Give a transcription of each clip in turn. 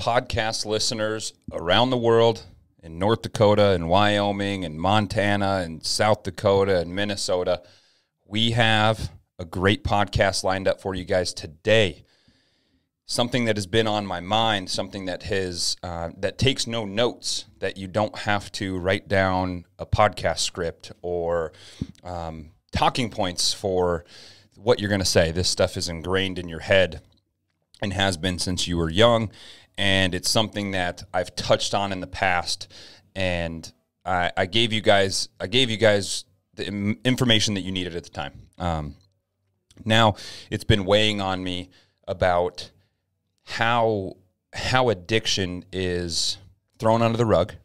podcast listeners around the world, in North Dakota and Wyoming and Montana and South Dakota and Minnesota. We have a great podcast lined up for you guys today. Something that has been on my mind, something that has that takes no notes, that you don't have to write down a podcast script or talking points for what you're going to say. This stuff is ingrained in your head and has been since you were young, and it's something that I've touched on in the past, and I gave you guys the information that you needed at the time. Now it's been weighing on me about how addiction is thrown under the rug,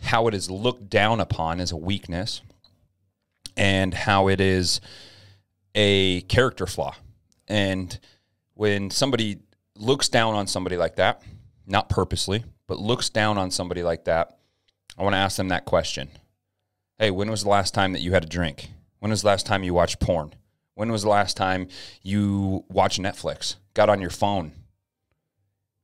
how it is looked down upon as a weakness, and how it is a character flaw. And when somebody looks down on somebody like that, not purposely, but looks down on somebody like that, I want to ask them that question. Hey, when was the last time that you had a drink? When was the last time you watched porn? When was the last time you watched Netflix, got on your phone?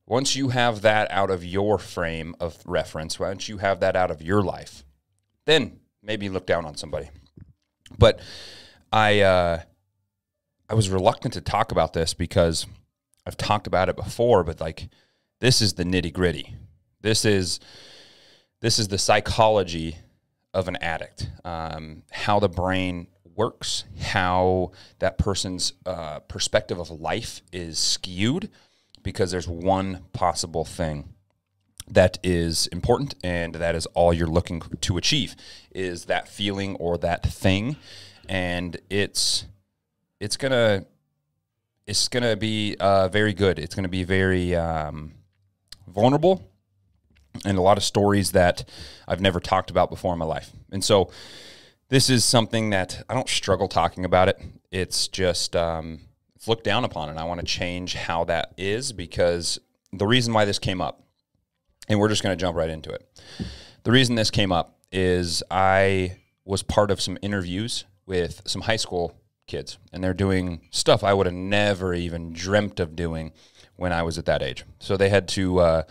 Once you have that out of your frame of reference, once you have that out of your life, then maybe look down on somebody. But I was reluctant to talk about this because I've talked about it before, but like, this is the nitty-gritty. This is the psychology of an addict, how the brain works, how that person's perspective of life is skewed, because there's one possible thing that is important, and that is all you're looking to achieve, is that feeling or that thing. And it's gonna be very good. It's gonna be very vulnerable, and a lot of stories that I've never talked about before in my life. And so this is something that I don't struggle talking about it. It's just it's looked down upon, and I want to change how that is, because the reason why this came up, and we're just going to jump right into it. The reason this came up is I was part of some interviews with some high school kids, and they're doing stuff I would have never even dreamt of doing when I was at that age. So they had to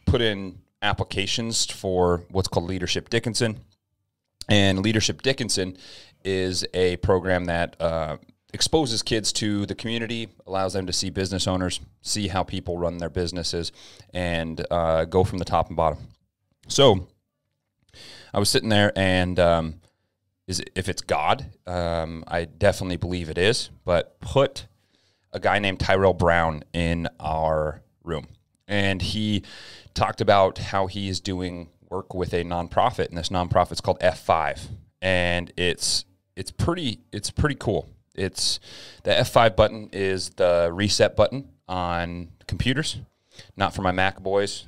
put in applications for what's called Leadership Dickinson. And Leadership Dickinson is a program that exposes kids to the community, allows them to see business owners, see how people run their businesses, and go from the top and bottom. So I was sitting there, and if it's God, I definitely believe it is, but put a guy named Tyrell Brown in our room. And he talked about how he is doing work with a nonprofit, and this nonprofit's called F5, and it's pretty cool. It's the F5 button is the reset button on computers, not for my Mac boys.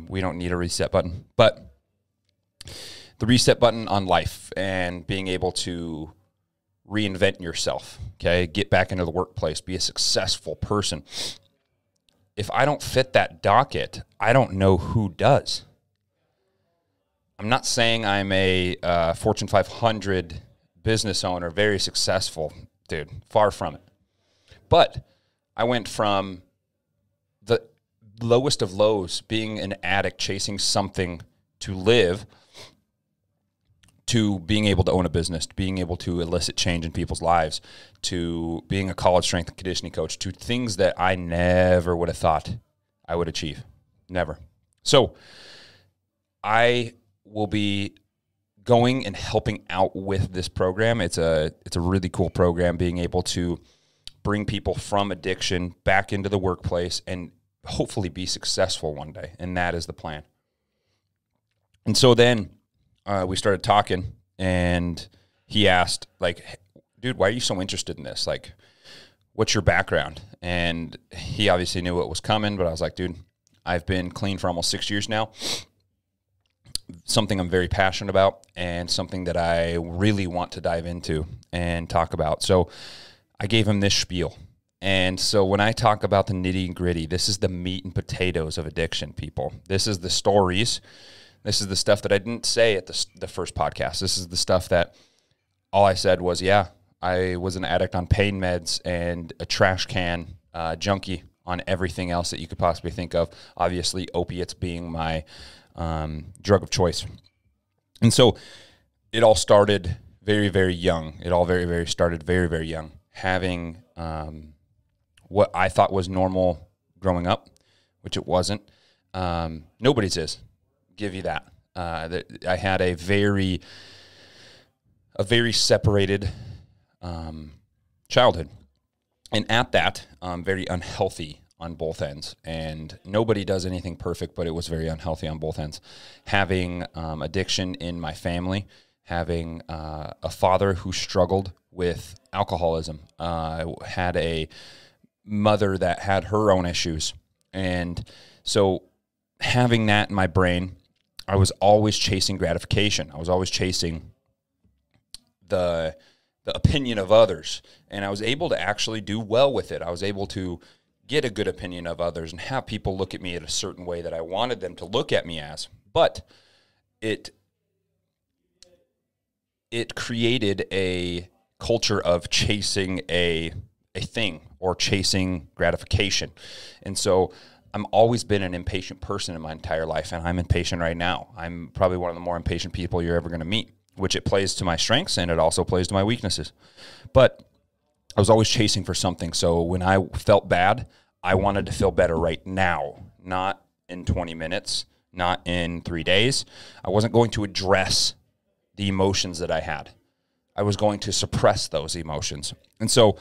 We don't need a reset button, but the reset button on life and being able to reinvent yourself. Okay, get back into the workplace, be a successful person. If I don't fit that docket, I don't know who does. I'm not saying I'm a Fortune 500 business owner, very successful, dude, far from it. But I went from the lowest of lows, being an addict, chasing something to live, to being able to own a business, to being able to elicit change in people's lives, to being a college strength and conditioning coach, to things that I never would have thought I would achieve. Never. So I will be going and helping out with this program. It's a really cool program, being able to bring people from addiction back into the workplace and hopefully be successful one day. And that is the plan. And so then we started talking, and he asked, like, dude, why are you so interested in this? Like, what's your background? And he obviously knew what was coming, but I was like, dude, I've been clean for almost 6 years now. Something I'm very passionate about, and something that I really want to dive into and talk about. So I gave him this spiel. And so when I talk about the nitty-gritty, this is the meat and potatoes of addiction, people. This is the stories. This is the stuff that I didn't say at the first podcast. This is the stuff that all I said was, yeah, I was an addict on pain meds and a trash can junkie on everything else that you could possibly think of. Obviously, opiates being my drug of choice. And so it all started very, very young. It all started very, very young. Having what I thought was normal growing up, which it wasn't. Nobody's is. Give you that. I had a very separated childhood. And at that, very unhealthy on both ends. And nobody does anything perfect, but it was very unhealthy on both ends. Having addiction in my family, having a father who struggled with alcoholism. I had a mother that had her own issues. And so having that in my brain, I was always chasing gratification. I was always chasing the opinion of others, and I was able to actually do well with it. I was able to get a good opinion of others and have people look at me in a certain way that I wanted them to look at me as. But it created a culture of chasing a thing or chasing gratification. And so I've always been an impatient person in my entire life, and I'm impatient right now. I'm probably one of the more impatient people you're ever going to meet, which it plays to my strengths and it also plays to my weaknesses. But I was always chasing for something. So when I felt bad, I wanted to feel better right now, not in 20 minutes, not in 3 days. I wasn't going to address the emotions that I had. I was going to suppress those emotions. And so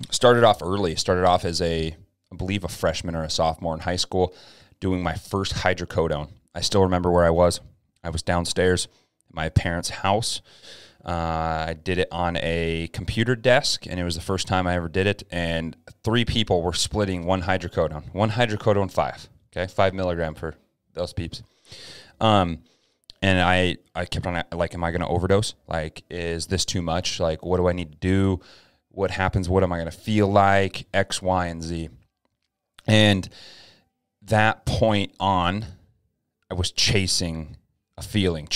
started off early, started off as I believe a freshman or a sophomore in high school, doing my first hydrocodone. I still remember where I was. I was downstairs at my parents' house. I did it on a computer desk, and it was the first time I ever did it. And 3 people were splitting one hydrocodone 5, okay, 5 milligram for those peeps. And I kept on like, am I going to overdose? Like, is this too much? Like, what do I need to do? What happens? What am I going to feel like? X, Y, and Z. And that point on, I was chasing a feeling,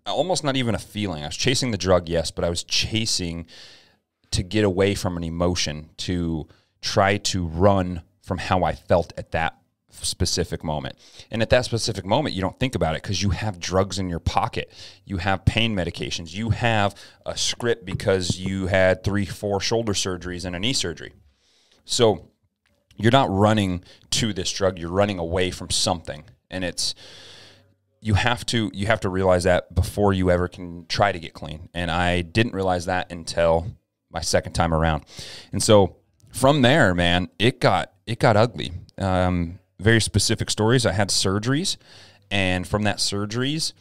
almost not even a feeling. I was chasing the drug, yes, but I was chasing to get away from an emotion, to try to run from how I felt at that specific moment. And at that specific moment, you don't think about it because you have drugs in your pocket. You have pain medications. You have a script because you had 3-4 shoulder surgeries and a knee surgery. So you're not running to this drug. You're running away from something. And you have to realize that before you ever can try to get clean. And I didn't realize that until my second time around. And so from there, man, it got ugly. Very specific stories. I had surgeries, and from that surgeries,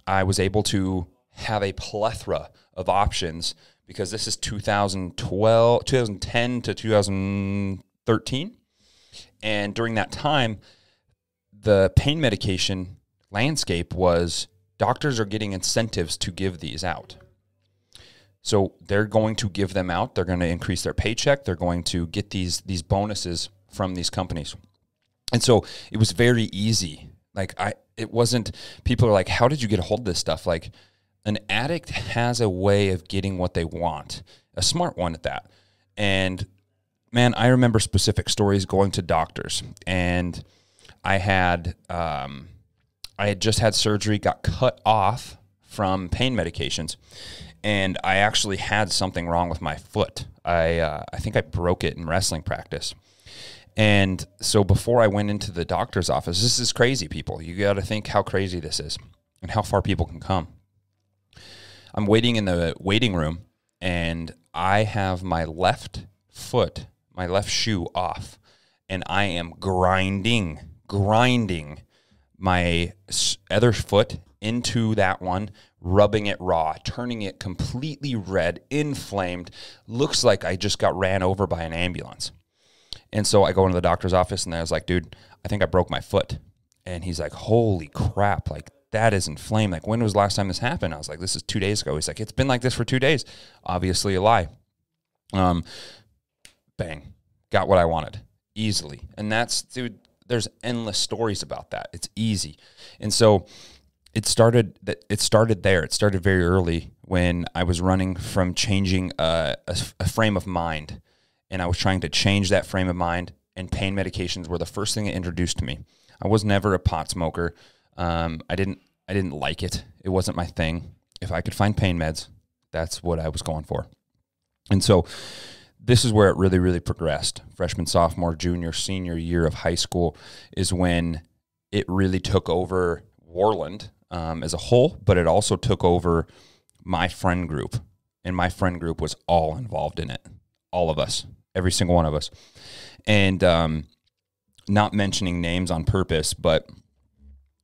I was able to have a plethora of options because this is 2010 to 2013. And during that time, the pain medication landscape was doctors are getting incentives to give these out. So they're going to give them out. They're going to increase their paycheck. They're going to get these bonuses from these companies. And so it was very easy. It wasn't, people are like, how did you get a hold of this stuff? Like, an addict has a way of getting what they want, a smart one at that. And man, I remember specific stories going to doctors, and I had just had surgery, got cut off from pain medications, and I actually had something wrong with my foot. I think I broke it in wrestling practice. And so before I went into the doctor's office, this is crazy, people. You got to think how crazy this is and how far people can come. I'm waiting in the waiting room, and I have my left foot, my left shoe off, and I am grinding my other foot into that one, rubbing it raw, turning it completely red, inflamed. Looks like I just got ran over by an ambulance. And so I go into the doctor's office, and I was like, dude, I think I broke my foot. And he's like, holy crap, like, that is inflamed. Like, when was the last time this happened? I was like, this is 2 days ago. He's like, it's been like this for 2 days. Obviously a lie. Bang. Got what I wanted. Easily. And that's, dude, there's endless stories about that. It's easy. And so it started there. It started very early when I was running from changing a frame of mind. and I was trying to change that frame of mind, and pain medications were the first thing it introduced to me. I was never a pot smoker. I didn't like it. It wasn't my thing. If I could find pain meds, that's what I was going for. And so this is where it really, really progressed. Freshman, sophomore, junior, senior year of high school is when it really took over Worland as a whole, but it also took over my friend group. And my friend group was all involved in it. All of us, every single one of us. And not mentioning names on purpose, but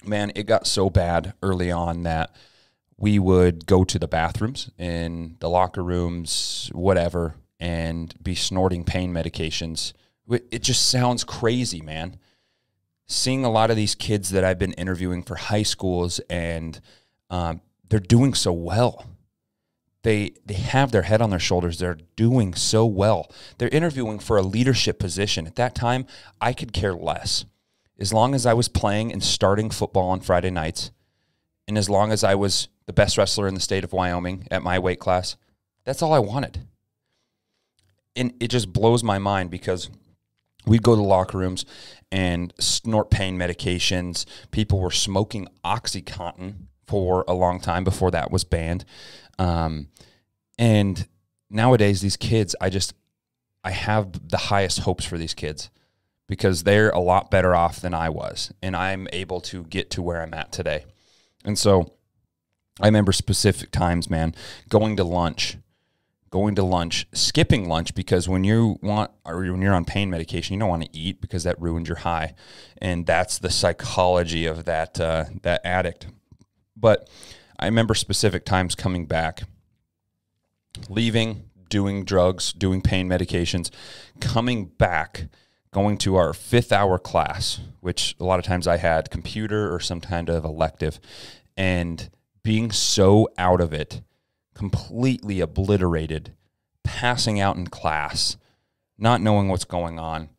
man, it got so bad early on that we would go to the bathrooms, in the locker rooms, whatever, and be snorting pain medications. It just sounds crazy, man. Seeing a lot of these kids that I've been interviewing for high schools, and they're doing so well. They have their head on their shoulders. They're doing so well. They're interviewing for a leadership position. At that time, I could care less. As long as I was playing and starting football on Friday nights, and as long as I was the best wrestler in the state of Wyoming at my weight class, that's all I wanted. And it just blows my mind because we'd go to the locker rooms and snort pain medications. People were smoking OxyContin for a long time before that was banned. And nowadays, these kids, I have the highest hopes for these kids because they're a lot better off than I was, and I'm able to get to where I'm at today. And so I remember specific times, man, going to lunch, skipping lunch, because when you're on pain medication, you don't want to eat because that ruins your high. And that's the psychology of that addict. But I remember specific times coming back, leaving, doing drugs, doing pain medications, coming back, going to our 5th hour class, which a lot of times I had computer or some kind of elective, and being so out of it, completely obliterated, passing out in class, not knowing what's going on.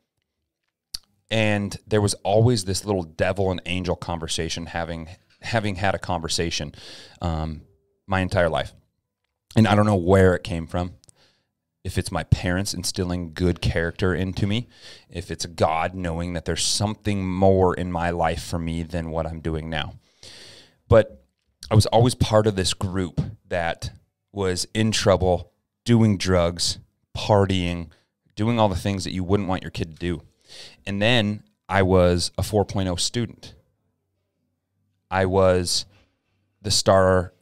And there was always this little devil and angel conversation, having had a conversation my entire life. And I don't know where it came from. If it's my parents instilling good character into me, if it's God knowing that there's something more in my life for me than what I'm doing now. But I was always part of this group that was in trouble, doing drugs, partying, doing all the things that you wouldn't want your kid to do. And then I was a 4.0 student. I was the star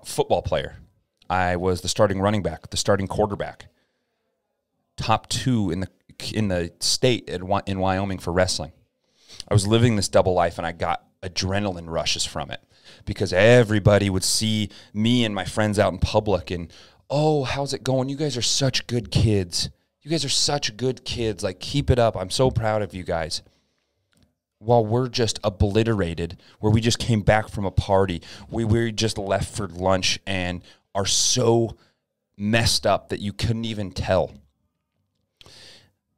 football player. I was the starting running back, the starting quarterback, top 2 in the state in Wyoming for wrestling. I was living this double life, and I got adrenaline rushes from it because everybody would see me and my friends out in public and, oh, how's it going? You guys are such good kids. You guys are such good kids. Like, keep it up. I'm so proud of you guys. While we're just obliterated, where we just came back from a party, we just left for lunch and are so messed up that you couldn't even tell.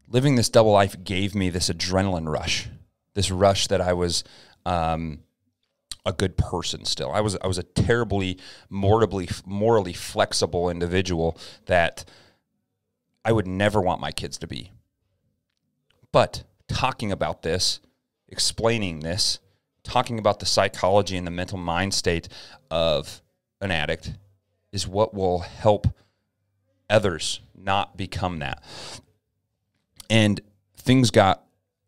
Living this double life gave me this adrenaline rush, this rush that I was a good person still. I was a terribly, morally flexible individual that I would never want my kids to be. But talking about this, explaining this, talking about the psychology and the mental mind state of an addict is what will help others not become that. And things got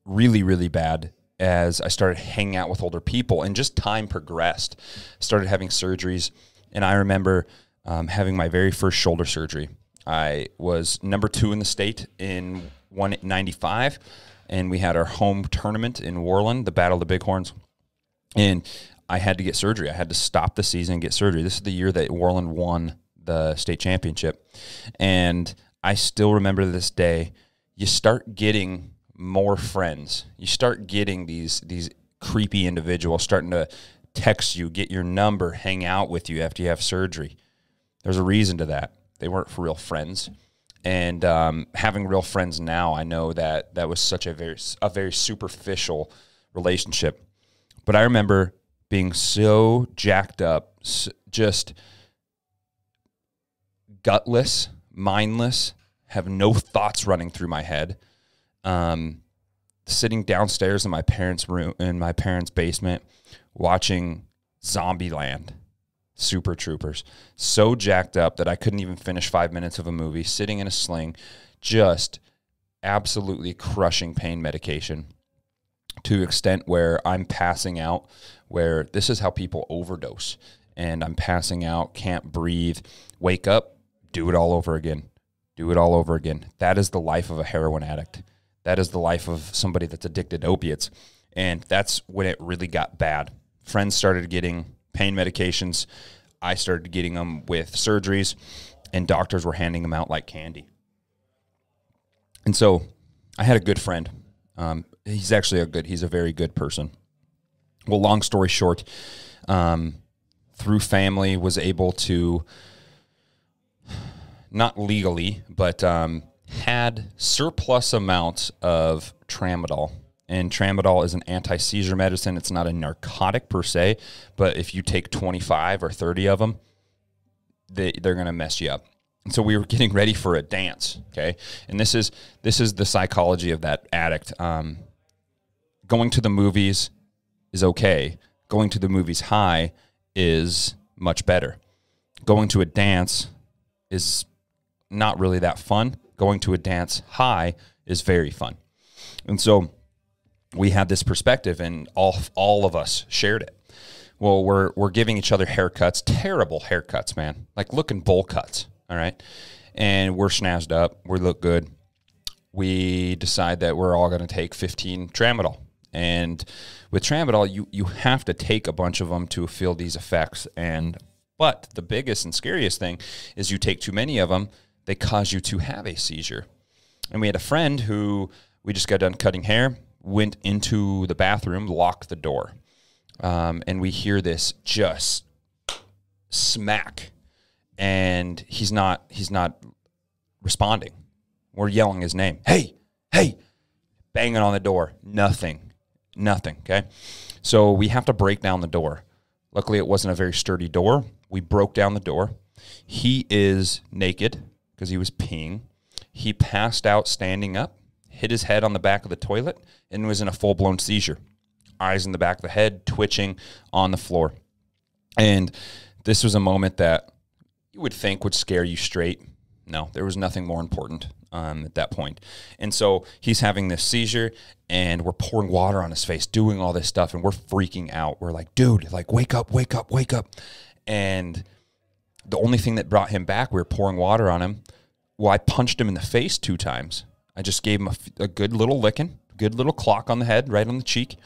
really, really bad as I started hanging out with older people, and just time progressed. Started having surgeries, and I remember having my very first shoulder surgery. I was number 2 in the state in 195, and we had our home tournament in Worland, the Battle of the Bighorns, and I had to get surgery. I had to stop the season and get surgery. This is the year that Worland won the state championship, and I still remember to this day, you start getting more friends. You start getting these creepy individuals starting to text you, get your number, hang out with you after you have surgery. There's a reason to that. They weren't for real friends. And having real friends now, I know that was such a very superficial relationship. But I remember being so jacked up, just gutless, mindless, have no thoughts running through my head. Sitting downstairs in my parents' room, in my parents' basement, watching Zombieland, Super Troopers, so jacked up that I couldn't even finish 5 minutes of a movie, sitting in a sling, just absolutely crushing pain medication to the extent where I'm passing out, where this is how people overdose. And I'm passing out, can't breathe, wake up, do it all over again. Do it all over again. That is the life of a heroin addict. That is the life of somebody that's addicted to opiates. And that's when it really got bad. Friends started getting pain medications. I started getting them with surgeries, and doctors were handing them out like candy. And so I had a good friend. He's actually he's a very good person. Well, long story short, through family was able to, not legally, but had surplus amounts of tramadol. And tramadol is an anti-seizure medicine. It's not a narcotic per se, but if you take 25 or 30 of them, they're going to mess you up. And so we were getting ready for a dance, okay? And this is the psychology of that addict. Going to the movies is okay. Going to the movies high is much better. Going to a dance is not really that fun. Going to a dance high is very fun. And so we had this perspective, and all of us shared it. Well, we're giving each other haircuts, terrible haircuts, man, like looking bowl cuts, all right? And we're snazzed up. We look good. We decide that we're all going to take 15 tramadol. And with tramadol, you have to take a bunch of them to feel these effects. But the biggest and scariest thing is you take too many of them, they cause you to have a seizure. And we had a friend who, we just got done cutting hair, went into the bathroom, locked the door. And we hear this just smack, and he's not responding. We're yelling his name. Hey, banging on the door. Nothing, okay? So we have to break down the door. Luckily, it wasn't a very sturdy door. We broke down the door. He is naked because he was peeing. He passed out standing up, hit his head on the back of the toilet, and was in a full-blown seizure. Eyes in the back of the head, twitching on the floor. And this was a moment that you would think would scare you straight. No, there was nothing more important at that point. And so he's having this seizure, and we're pouring water on his face, doing all this stuff, and we're freaking out. We're like, dude, like, wake up. And the only thing that brought him back, we were pouring water on him. Well, I punched him in the face 2 times. I just gave him a good little licking, good little clock on the head, right on the cheek,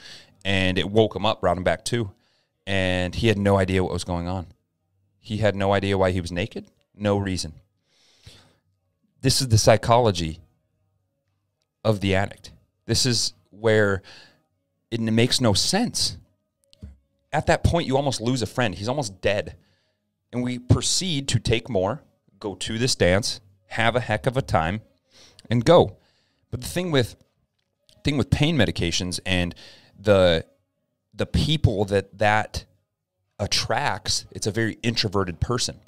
and it woke him up, brought him back too. And he had no idea what was going on. He had no idea why he was naked, no reason. This is the psychology of the addict. This is where it makes no sense. At that point, you almost lose a friend. He's almost dead. And we proceed to take more, go to this dance, have a heck of a time, and go. But the thing with pain medications and the people that attracts, it's a very introverted person.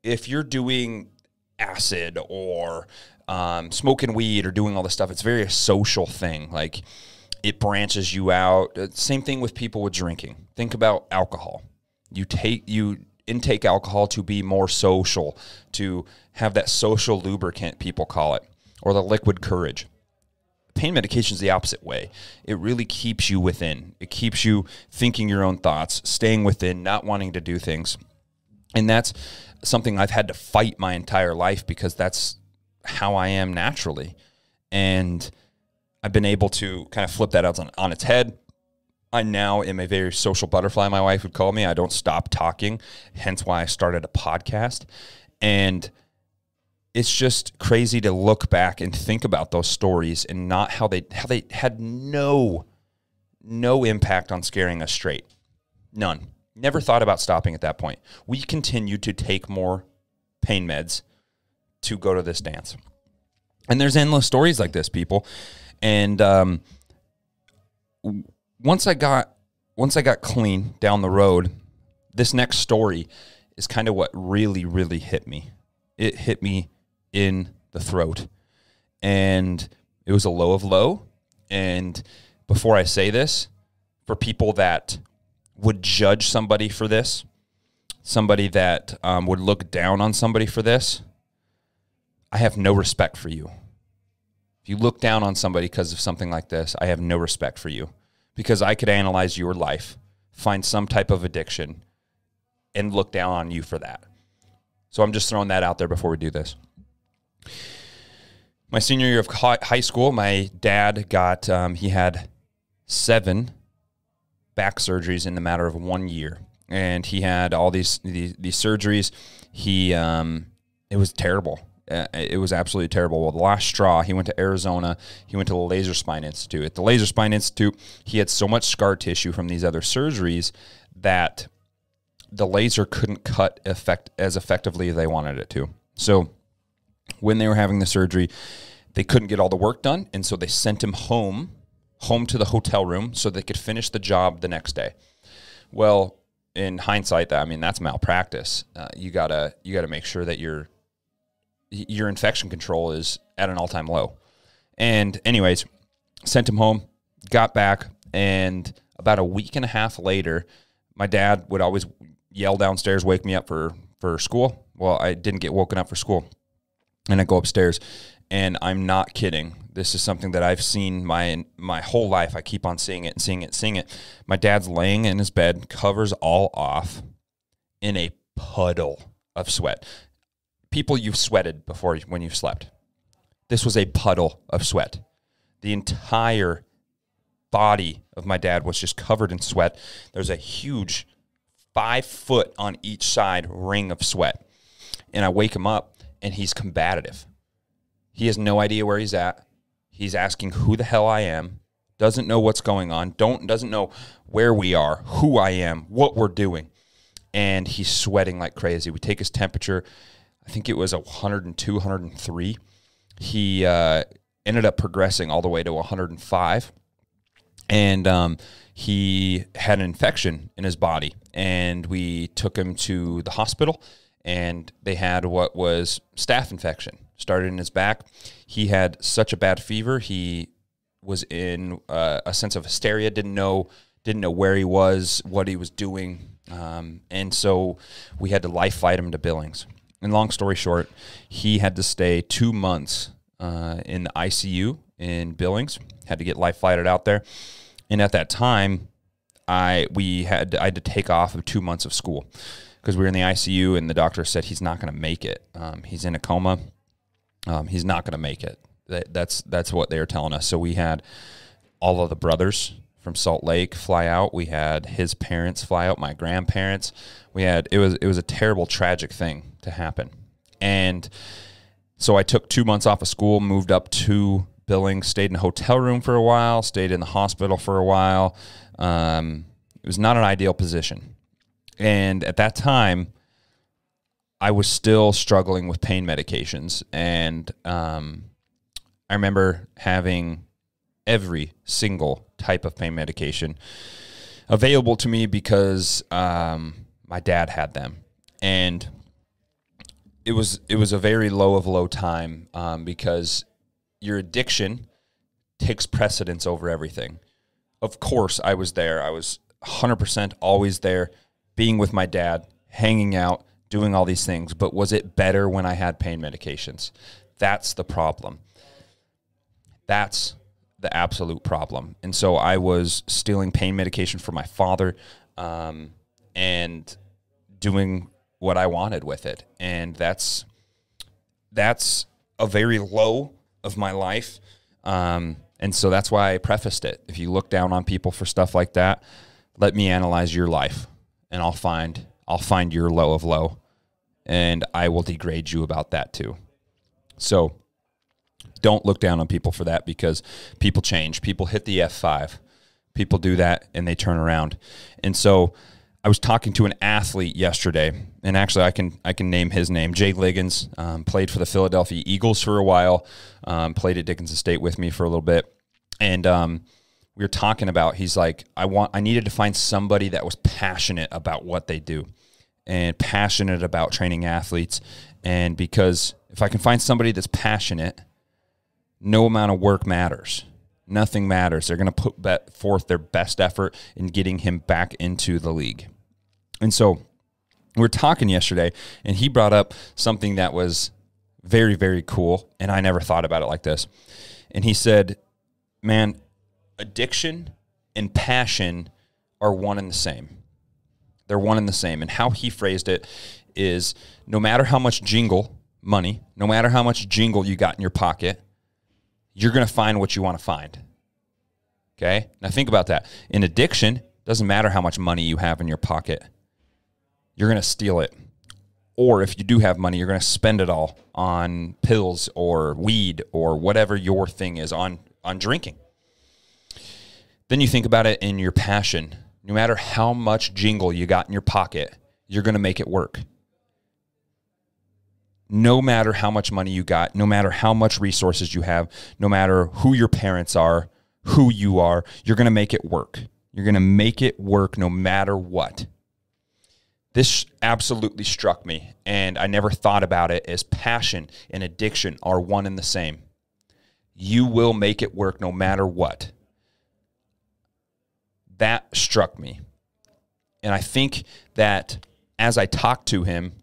If you're doing acid or smoking weed or doing all this stuff, it's very a social thing. Like, it branches you out. Same thing with people with drinking. Think about alcohol. You intake alcohol to be more social, to have that social lubricant, people call it, or the liquid courage. Pain medication is the opposite way. It really keeps you within. It keeps you thinking your own thoughts, staying within, not wanting to do things. And that's something I've had to fight my entire life because that's how I am naturally. And I've been able to kind of flip that out on its head. I now am a very social butterfly, my wife would call me. I don't stop talking, hence why I started a podcast. And it's just crazy to look back and think about those stories and not how they had no impact on scaring us straight. None. Never thought about stopping at that point. We continued to take more pain meds to go to this dance. And there's endless stories like this, people. And once I got clean down the road, this next story is kind of what really, really hit me. It hit me in the throat. And it was a low of low. And before I say this, for people that would judge somebody for this, somebody that would look down on somebody for this, I have no respect for you. If you look down on somebody because of something like this, I have no respect for you, because I could analyze your life, find some type of addiction, and look down on you for that. So I'm just throwing that out there before we do this. My senior year of high school, my dad got, he had 7 back surgeries in the matter of 1 year. And he had all these surgeries. It was terrible. It was absolutely terrible. Well, the last straw, he went to Arizona. He went to the Laser Spine Institute. At the Laser Spine Institute, he had so much scar tissue from these other surgeries that the laser couldn't cut as effectively as they wanted it to. So when they were having the surgery, they couldn't get all the work done, and so they sent him home to the hotel room so they could finish the job the next day. Well, in hindsight, that's malpractice. You gotta make sure that your infection control is at an all-time low. And anyways, sent him home, got back, and about a week and a half later, my dad would always yell downstairs, wake me up for school. Well, I didn't get woken up for school. And I go upstairs, and I'm not kidding. This is something that I've seen my whole life. I keep on seeing it and seeing it and seeing it. My dad's laying in his bed, covers all off, in a puddle of sweat. People, you've sweated before when you've slept. This was a puddle of sweat. The entire body of my dad was just covered in sweat. There's a huge 5 foot on each side ring of sweat. And I wake him up, and he's combative. He has no idea where he's at. He's asking who the hell I am, doesn't know what's going on, doesn't know where we are, who I am, what we're doing. And he's sweating like crazy. We take his temperature. I think it was 102, 103. He ended up progressing all the way to 105. And he had an infection in his body. And we took him to the hospital, and they had what was staph infection. Started in his back. He had such a bad fever. He was in a sense of hysteria, didn't know where he was, what he was doing. And so we had to life flight him to Billings. And long story short, he had to stay 2 months in the ICU in Billings, had to get life flighted out there. And at that time, I had to take off of 2 months of school because we were in the ICU, and the doctor said he's not going to make it. He's in a coma. He's not going to make it. That's what they were telling us. So we had all of the brothers from Salt Lake fly out. We had his parents fly out, my grandparents. It was a terrible, tragic thing to happen. And so I took 2 months off of school, moved up to Billings, stayed in a hotel room for a while, stayed in the hospital for a while. It was not an ideal position. And at that time, I was still struggling with pain medications. And I remember having every single type of pain medication available to me because my dad had them. And it was a very low of low time because your addiction takes precedence over everything. Of course, I was there. I was 100% always there, being with my dad, hanging out, doing all these things. But was it better when I had pain medications? That's the problem. That's the absolute problem. And so I was stealing pain medication from my father and doing what I wanted with it. And that's a very low of my life. And so that's why I prefaced it. If you look down on people for stuff like that, let me analyze your life, and I'll find your low of low, and I will degrade you about that too. So don't look down on people for that, because people change. People hit the F5. People do that, and they turn around. And so I was talking to an athlete yesterday, and actually I can name his name. Jay Liggins, played for the Philadelphia Eagles for a while, played at Dickinson State with me for a little bit. And we were talking about, he's like, I needed to find somebody that was passionate about what they do and passionate about training athletes And because if I can find somebody that's passionate, no amount of work matters. Nothing matters. They're going to put forth their best effort in getting him back into the league. And so we were talking yesterday, and he brought up something that was very, very cool, and I never thought about it like this. And he said, man, addiction and passion are one and the same. They're one and the same. And how he phrased it is, no matter how much money, no matter how much jingle you got in your pocket, you're going to find what you want to find. Okay? Now think about that. In addiction, doesn't matter how much money you have in your pocket. You're going to steal it. Or if you do have money, you're going to spend it all on pills or weed or whatever your thing is, on drinking. Then you think about it in your passion. No matter how much jingle you got in your pocket, you're going to make it work. No matter how much money you got, no matter how much resources you have, no matter who your parents are, who you are, you're going to make it work. You're going to make it work no matter what. This absolutely struck me, and I never thought about it as passion and addiction are one and the same. You will make it work no matter what. That struck me. And I think that as I talked to him,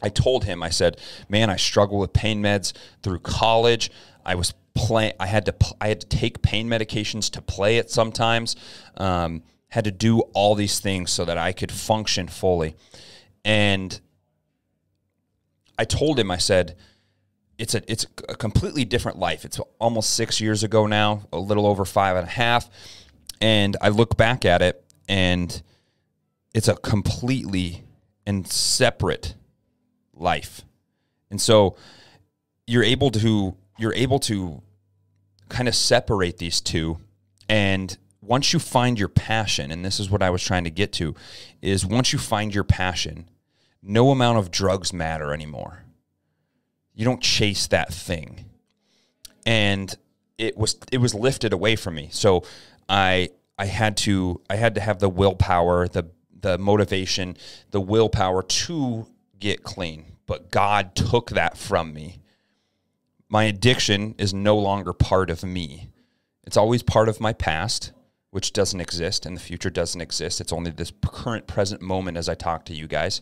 I told him, I said, man, I struggle with pain meds through college. I had to take pain medications to play it sometimes. Had to do all these things so that I could function fully. And I told him, I said, it's a completely different life. It's almost 6 years ago now, a little over 5.5. And I look back at it, and it's a completely and separate life. And so you're able to kind of separate these two. And once you find your passion, and this is what I was trying to get to, is once you find your passion, no amount of drugs matter anymore. You don't chase that thing. And it was lifted away from me. So I had to have the willpower, the motivation, the willpower to get clean. But God took that from me. My addiction is no longer part of me. It's always part of my past, which doesn't exist, and the future doesn't exist. It's only this current present moment as I talk to you guys.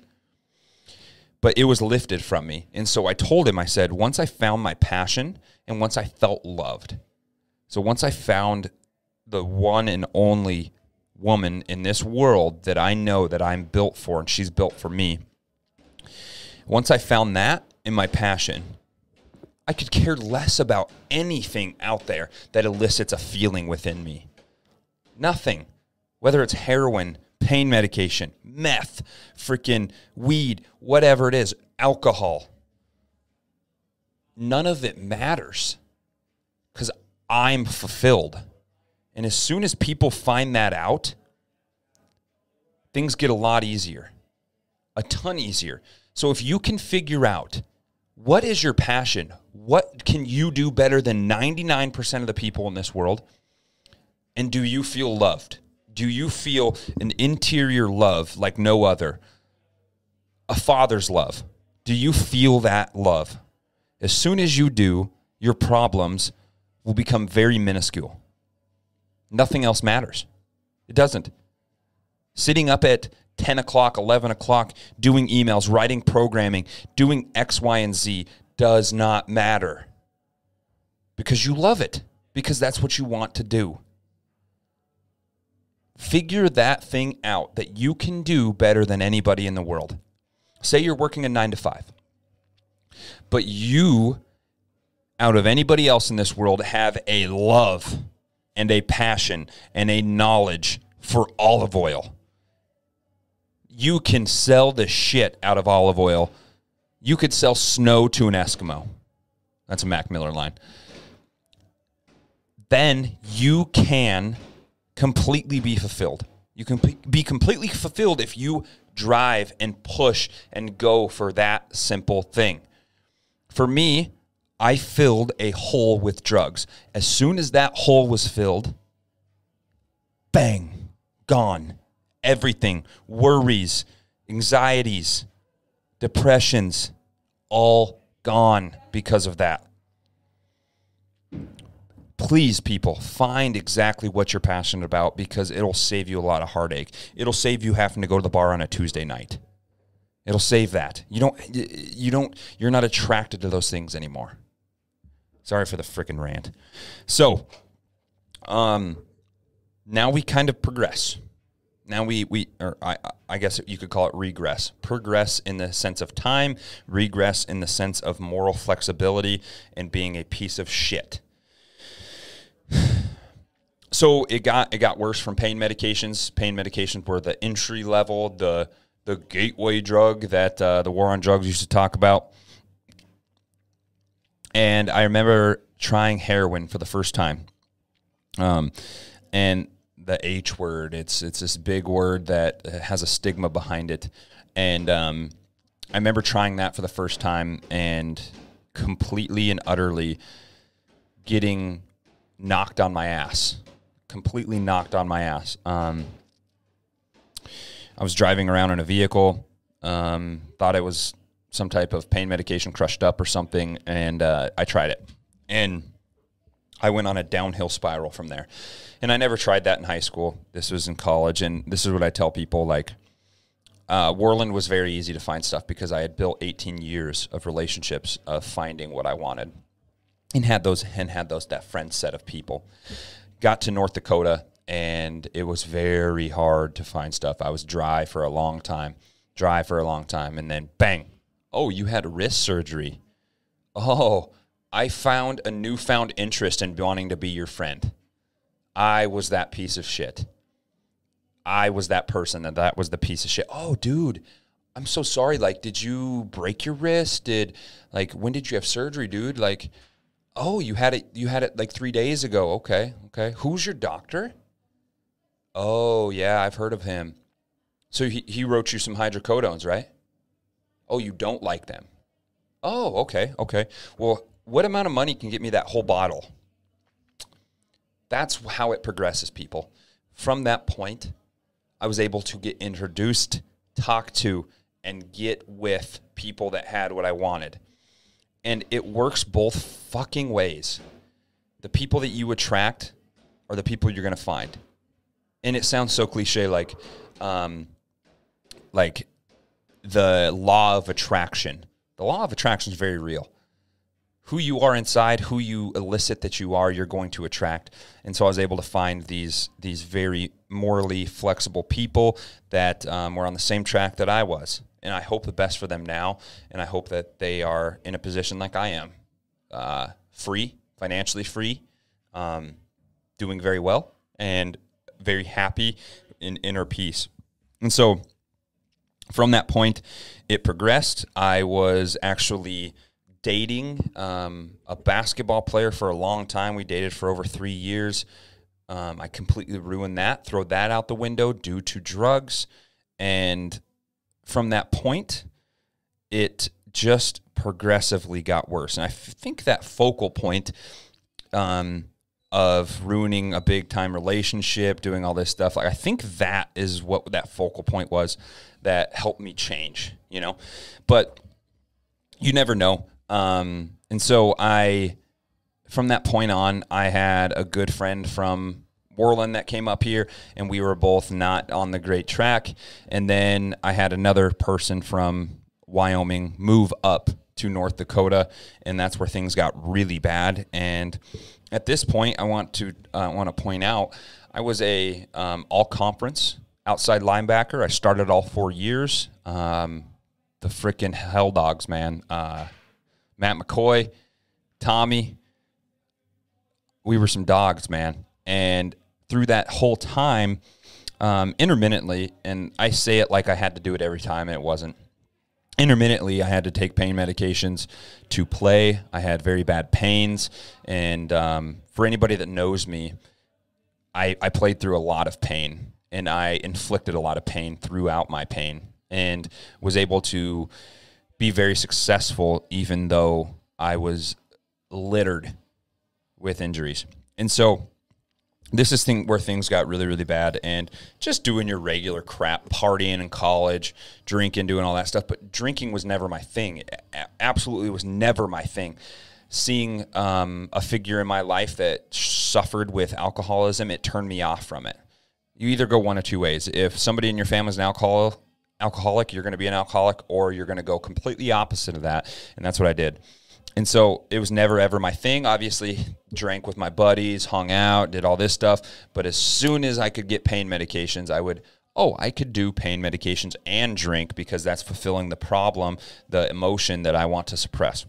But it was lifted from me. And so I told him, I said, once I found my passion and once I felt loved, so once I found the one and only woman in this world that I know that I'm built for, and she's built for me, once I found that in my passion, I could care less about anything out there that elicits a feeling within me. Nothing. Whether it's heroin, pain medication, meth, freaking weed, whatever it is, alcohol. None of it matters because I'm fulfilled. And as soon as people find that out, things get a lot easier, a ton easier. So if you can figure out what is your passion, what can you do better than 99% of the people in this world, and do you feel loved? Do you feel an interior love like no other? A father's love. Do you feel that love? As soon as you do, your problems will become very minuscule. Nothing else matters. It doesn't. Sitting up at 10 o'clock, 11 o'clock, doing emails, writing programming, doing X, Y, and Z does not matter. Because you love it. Because that's what you want to do. Figure that thing out that you can do better than anybody in the world. Say you're working a 9 to 5. But you, out of anybody else in this world, have a love and a passion and a knowledge for olive oil. You can sell the shit out of olive oil. You could sell snow to an Eskimo. That's a Mac Miller line. Then you can completely be fulfilled. You can be completely fulfilled if you drive and push and go for that simple thing. For me, I filled a hole with drugs. As soon as that hole was filled, bang, gone. Everything, worries, anxieties, depressions, all gone because of that. Please, people, find exactly what you're passionate about, because it'll save you a lot of heartache. It'll save you having to go to the bar on a Tuesday night. It'll save that. You're not attracted to those things anymore. Sorry for the freaking rant. So, now we kind of progress. Now I guess you could call it regress. Progress in the sense of time, regress in the sense of moral flexibility and being a piece of shit. So it got worse from pain medications. Pain medications were the entry level, the gateway drug that the war on drugs used to talk about. And I remember trying heroin for the first time. And the H word, it's this big word that has a stigma behind it. And I remember trying that for the first time and completely and utterly getting knocked on my ass. Completely knocked on my ass. I was driving around in a vehicle, thought it was some type of pain medication crushed up or something, and I tried it. And I went on a downhill spiral from there. And I never tried that in high school. This was in college, and this is what I tell people, like, Worland was very easy to find stuff because I had built 18 years of relationships of finding what I wanted and had that friend set of people. Got to North Dakota, and it was very hard to find stuff. I was dry for a long time, and then bang. Oh, you had wrist surgery. Oh, I found a newfound interest in wanting to be your friend. I was that piece of shit. I was that person that was the piece of shit. Oh, dude, I'm so sorry. Like, did you break your wrist? When did you have surgery, dude? Like, oh, you had it like 3 days ago. Okay. Who's your doctor? Oh, yeah, I've heard of him. So he wrote you some hydrocodones, right? Oh, you don't like them. Oh, okay. Well, what amount of money can get me that whole bottle? That's how it progresses, people. From that point, I was able to get introduced, talk to, and get with people that had what I wanted. And it works both fucking ways. The people that you attract are the people you're going to find. And it sounds so cliche, like the law of attraction. The law of attraction is very real. Who you are inside, who you elicit that you are, you're going to attract. And so I was able to find these very morally flexible people that were on the same track that I was. And I hope the best for them now, and I hope that they are in a position like I am, free, financially free, doing very well, and very happy in inner peace. And so from that point, it progressed. I was actually dating a basketball player for a long time. We dated for over 3 years. I completely ruined that, throw that out the window due to drugs. And from that point, it just progressively got worse. And I think that focal point of ruining a big-time relationship, doing all this stuff, I think that is what that focal point was that helped me change, But you never know. And so from that point on, I had a good friend from Worland that came up here, and we were both not on the great track. And then I had another person from Wyoming move up to North Dakota, and that's where things got really bad. And at this point, I want to point out, I was a all-conference outside linebacker. I started all 4 years. The freaking Hell Dogs, man. Matt McCoy, Tommy, we were some dogs, man. And through that whole time, intermittently, and I say it like I had to do it every time, and it wasn't. Intermittently, I had to take pain medications to play. I had very bad pains. And for anybody that knows me, I played through a lot of pain, and I inflicted a lot of pain throughout my pain, and was able to be very successful even though I was littered with injuries. And so this is where things got really, really bad, and just doing your regular crap, partying in college, drinking, doing all that stuff. But drinking was never my thing. It absolutely was never my thing. Seeing a figure in my life that suffered with alcoholism, it turned me off from it. You either go one of two ways. If somebody in your family is an alcoholic, you're going to be an alcoholic, or you're going to go completely opposite of that, and that's what I did. And so it was never, ever my thing. Obviously, drank with my buddies, hung out, did all this stuff. But as soon as I could get pain medications, I could do pain medications and drink because that's fulfilling the problem, the emotion that I want to suppress.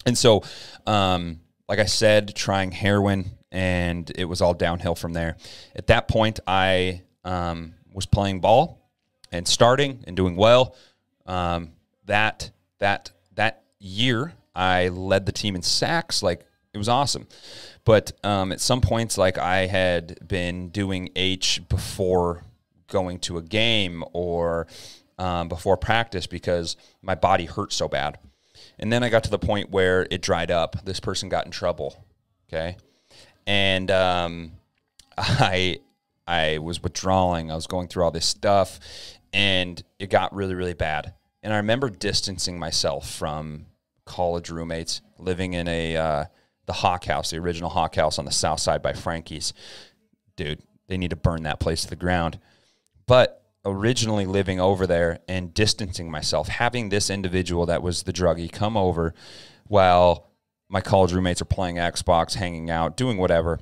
And so, like I said, trying heroin, and it was all downhill from there. At that point, I was playing ball and starting and doing well. That year, I led the team in sacks. Like, it was awesome. But at some points, like, I had been doing H before going to a game or before practice because my body hurt so bad. And then I got to the point where it dried up. This person got in trouble, okay? And I was withdrawing. I was going through all this stuff, and it got really, really bad. And I remember distancing myself from college roommates, living in the Hawk House, the original Hawk House on the south side by Frankie's. Dude, they need to burn that place to the ground. But originally living over there and distancing myself, having this individual that was the druggie come over while my college roommates are playing Xbox, hanging out, doing whatever,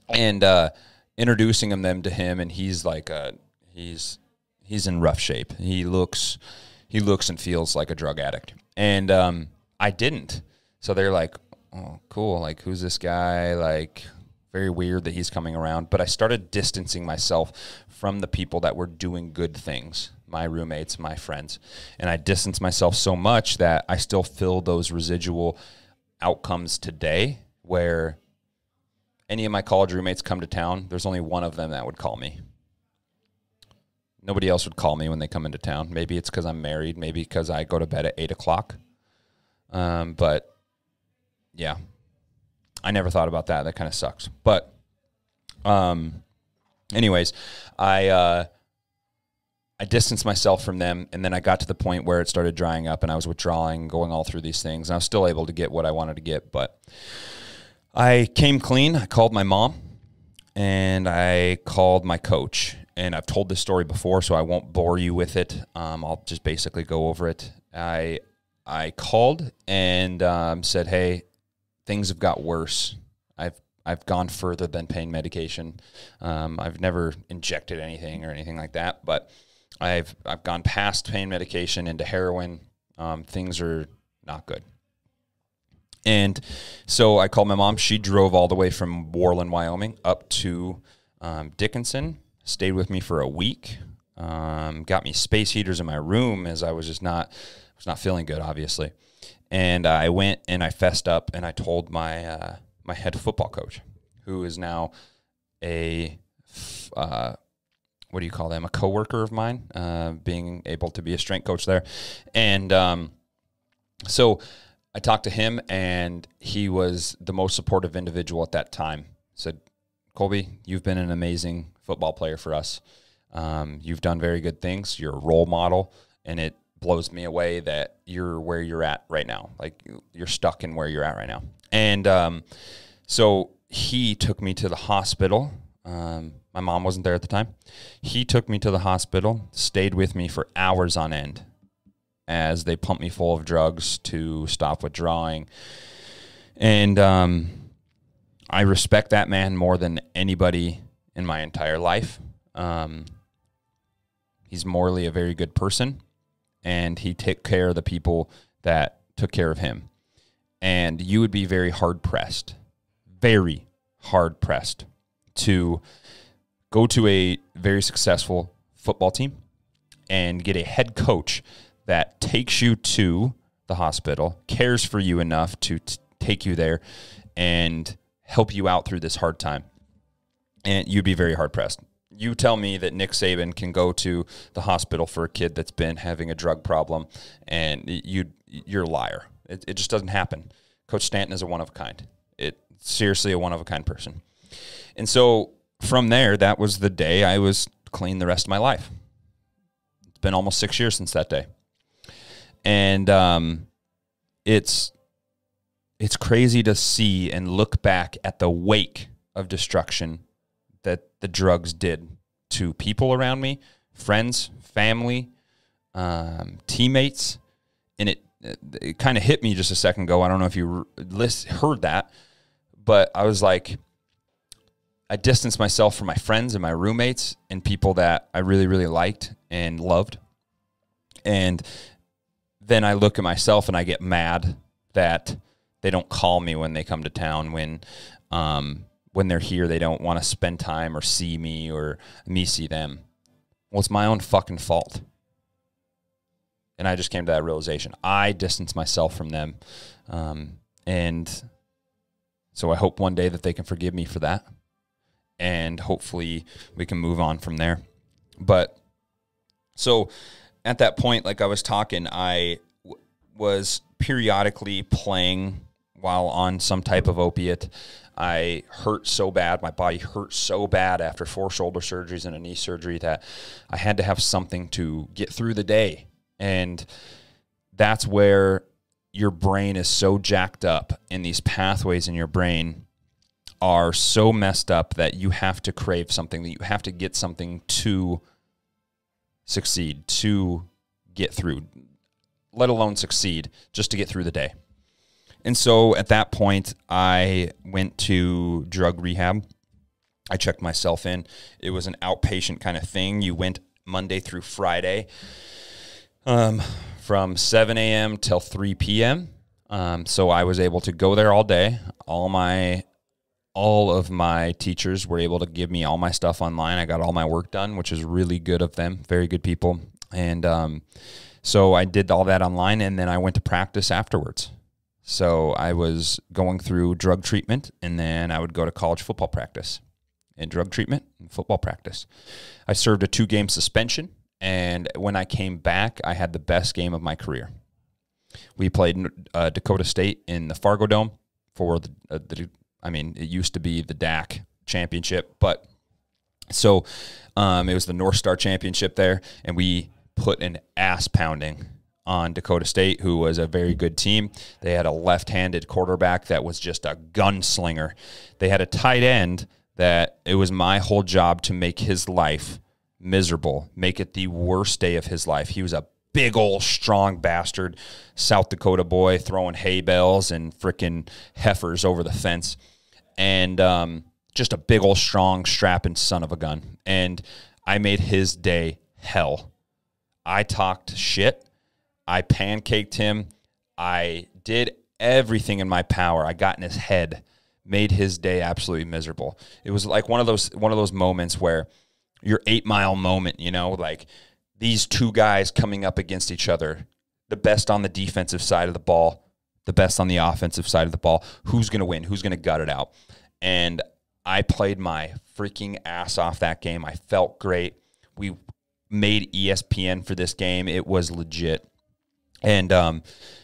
and introducing them to him, and he's like he's in rough shape. He looks and feels like a drug addict. And I didn't. So they're like, oh, cool. Like, who's this guy? Like, very weird that he's coming around. But I started distancing myself from the people that were doing good things, my roommates, my friends. And I distanced myself so much that I still feel those residual outcomes today where any of my college roommates come to town, there's only one of them that would call me. Nobody else would call me when they come into town. Maybe it's because I'm married. Maybe because I go to bed at 8 o'clock. But, yeah, I never thought about that. That kind of sucks. But, anyways, I distanced myself from them, and then I got to the point where it started drying up, and I was withdrawing, going all through these things. And I was still able to get what I wanted to get, but I came clean. I called my mom, and I called my coach. And I've told this story before, so I won't bore you with it. I'll just basically go over it. I called and said, "Hey, things have got worse. I've gone further than pain medication. I've never injected anything or anything like that, but I've gone past pain medication into heroin. Things are not good." And so I called my mom. She drove all the way from Worland, Wyoming, up to Dickinson. Stayed with me for a week, got me space heaters in my room as I was not feeling good, obviously. And I went and I fessed up and I told my my head football coach, who is now a what do you call them? A coworker of mine, being able to be a strength coach there. And so I talked to him, and he was the most supportive individual at that time. Said, "Colby, you've been an amazing football player for us. You've done very good things. You're a role model, and it blows me away that you're where you're at right now. Like, you're stuck in where you're at right now." And so he took me to the hospital. My mom wasn't there at the time. He took me to the hospital, stayed with me for hours on end as they pumped me full of drugs to stop withdrawing. And I respect that man more than anybody in my entire life. He's morally a very good person, and he took care of the people that took care of him. And you would be very hard-pressed to go to a very successful football team and get a head coach that takes you to the hospital, cares for you enough to take you there and help you out through this hard time. And you'd be very hard-pressed. You tell me that Nick Saban can go to the hospital for a kid that's been having a drug problem, and you're a liar. It just doesn't happen. Coach Stanton is a one-of-a-kind. Seriously a one-of-a-kind person. And so from there, that was the day I was clean the rest of my life. It's been almost 6 years since that day. And it's crazy to see and look back at the wake of destruction that the drugs did to people around me, friends, family, teammates. And it kind of hit me just a second ago. I don't know if you heard that, but I was like, I distanced myself from my friends and my roommates and people that I really, really liked and loved. And then I look at myself and I get mad that they don't call me when they come to town. When they're here, they don't want to spend time or see me or me see them. Well, it's my own fucking fault. And I just came to that realization. I distanced myself from them. And so I hope one day that they can forgive me for that. And hopefully we can move on from there. But so at that point, like I was talking, I was periodically playing while on some type of opiate. I hurt so bad. My body hurt so bad after 4 shoulder surgeries and a knee surgery that I had to have something to get through the day. And that's where your brain is so jacked up, and these pathways in your brain are so messed up that you have to crave something, that you have to get something to succeed, to get through, let alone succeed, just to get through the day. And so at that point, I went to drug rehab. I checked myself in. It was an outpatient kind of thing. You went Monday through Friday from 7 a.m. till 3 p.m. So I was able to go there all day. All of my teachers were able to give me all my stuff online. I got all my work done, which is really good of them. Very good people. And so I did all that online, and then I went to practice afterwards. So I was going through drug treatment, and then I would go to college football practice and drug treatment and football practice. I served a 2-game suspension, and when I came back, I had the best game of my career. We played Dakota State in the Fargo Dome for it used to be the DAC championship, but so it was the North Star championship there, and we put an ass pounding on Dakota State, who was a very good team. They had a left-handed quarterback that was just a gunslinger. They had a tight end that it was my whole job to make his life miserable, make it the worst day of his life. He was a big old strong bastard, South Dakota boy, throwing hay bales and frickin' heifers over the fence. And just a big old strong strapping son of a gun. And I made his day hell. I talked shit. I pancaked him. I did everything in my power. I got in his head, made his day absolutely miserable. It was like one of those moments where your 8 Mile moment, like these two guys coming up against each other, the best on the defensive side of the ball, the best on the offensive side of the ball. Who's going to win? Who's going to gut it out? And I played my freaking ass off that game. I felt great. We made ESPN for this game. It was legit. And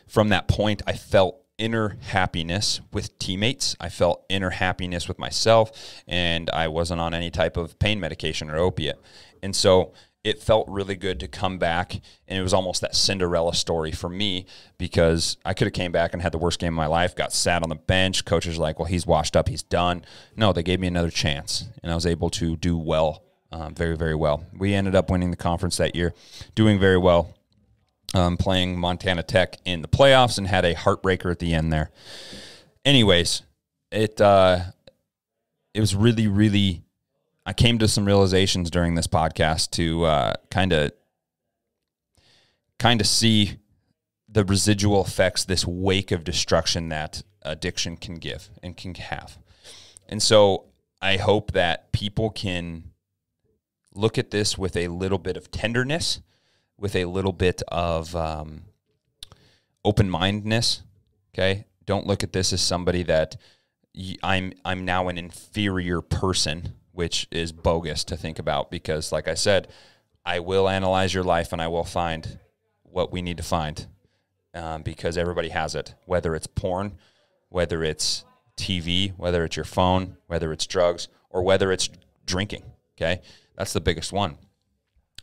from that point, I felt inner happiness with teammates. I felt inner happiness with myself, and I wasn't on any type of pain medication or opiate. And so it felt really good to come back, and it was almost that Cinderella story for me, because I could have came back and had the worst game of my life, got sat on the bench. Coaches were like, well, he's washed up, he's done. No, they gave me another chance, and I was able to do well, very, very well. We ended up winning the conference that year, doing very well, playing Montana Tech in the playoffs, and had a heartbreaker at the end there. Anyways, it was really, really, I came to some realizations during this podcast to kind of see the residual effects, this wake of destruction that addiction can give and can have. And so I hope that people can look at this with a little bit of tenderness, with a little bit of open-mindedness, okay? Don't look at this as somebody that I'm now an inferior person, which is bogus to think about, because like I said, I will analyze your life and I will find what we need to find, because everybody has it, whether it's porn, whether it's TV, whether it's your phone, whether it's drugs, or whether it's drinking, okay? That's the biggest one.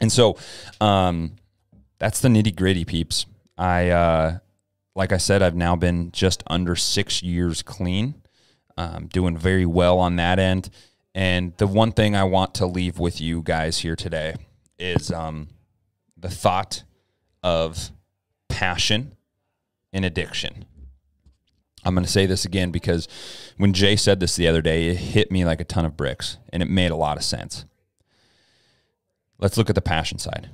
And so that's the nitty-gritty, peeps. Like I said, I've now been just under 6 years clean, doing very well on that end. And the one thing I want to leave with you guys here today is the thought of passion and addiction. I'm going to say this again because when Jay said this the other day, it hit me like a ton of bricks, and it made a lot of sense. Let's look at the passion side.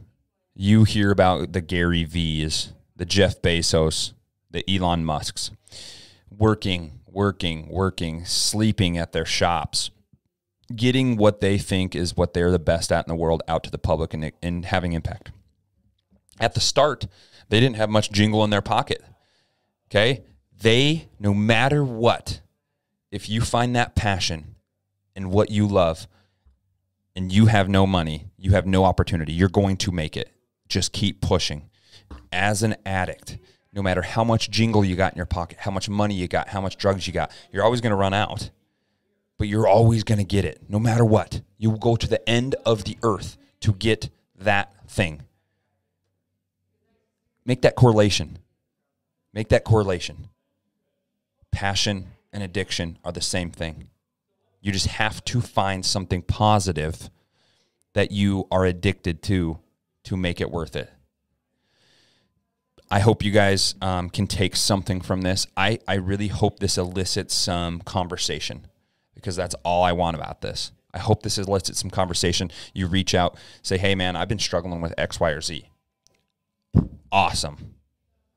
You hear about the Gary V's, the Jeff Bezos, the Elon Musks, working, sleeping at their shops, getting what they think is what they're the best at in the world out to the public and having impact. At the start, they didn't have much jingle in their pocket, okay? They, no matter what, if you find that passion in what you love and you have no money, you have no opportunity, you're going to make it. Just keep pushing. As an addict, no matter how much jingle you got in your pocket, how much money you got, how much drugs you got, you're always going to run out, but you're always going to get it, no matter what. You will go to the end of the earth to get that thing. Make that correlation. Make that correlation. Passion and addiction are the same thing. You just have to find something positive that you are addicted to make it worth it. I hope you guys can take something from this. I really hope this elicits some conversation, because that's all I want about this. I hope this elicits some conversation. You reach out, say, hey, man, I've been struggling with X, Y, or Z. Awesome.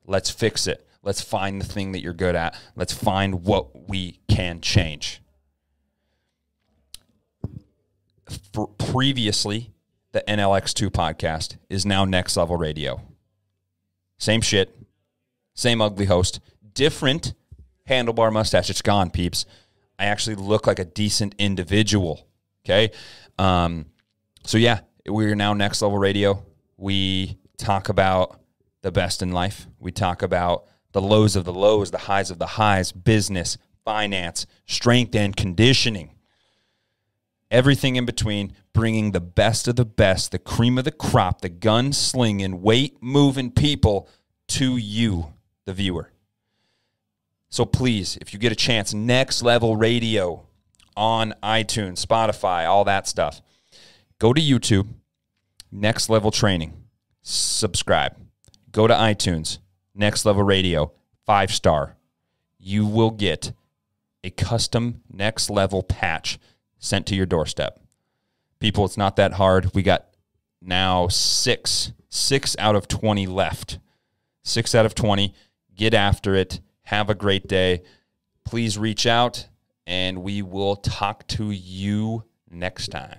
Let's fix it. Let's find the thing that you're good at. Let's find what we can change. Previously, the NLX2 podcast is now Next Level Radio. Same shit, same ugly host, different handlebar mustache. It's gone, peeps. I actually look like a decent individual, okay? So yeah, we're now Next Level Radio. We talk about the best in life. We talk about the lows of the lows, the highs of the highs, business, finance, strength and conditioning. Everything in between, bringing the best of the best, the cream of the crop, the gun-slinging, weight-moving people to you, the viewer. So please, if you get a chance, Next Level Radio on iTunes, Spotify, all that stuff. Go to YouTube, Next Level Training, subscribe. Go to iTunes, Next Level Radio, 5-star. You will get a custom Next Level patch sent to your doorstep. People, it's not that hard. We got now 6 out of 20 left. 6 out of 20. Get after it. Have a great day. Please reach out, and we will talk to you next time.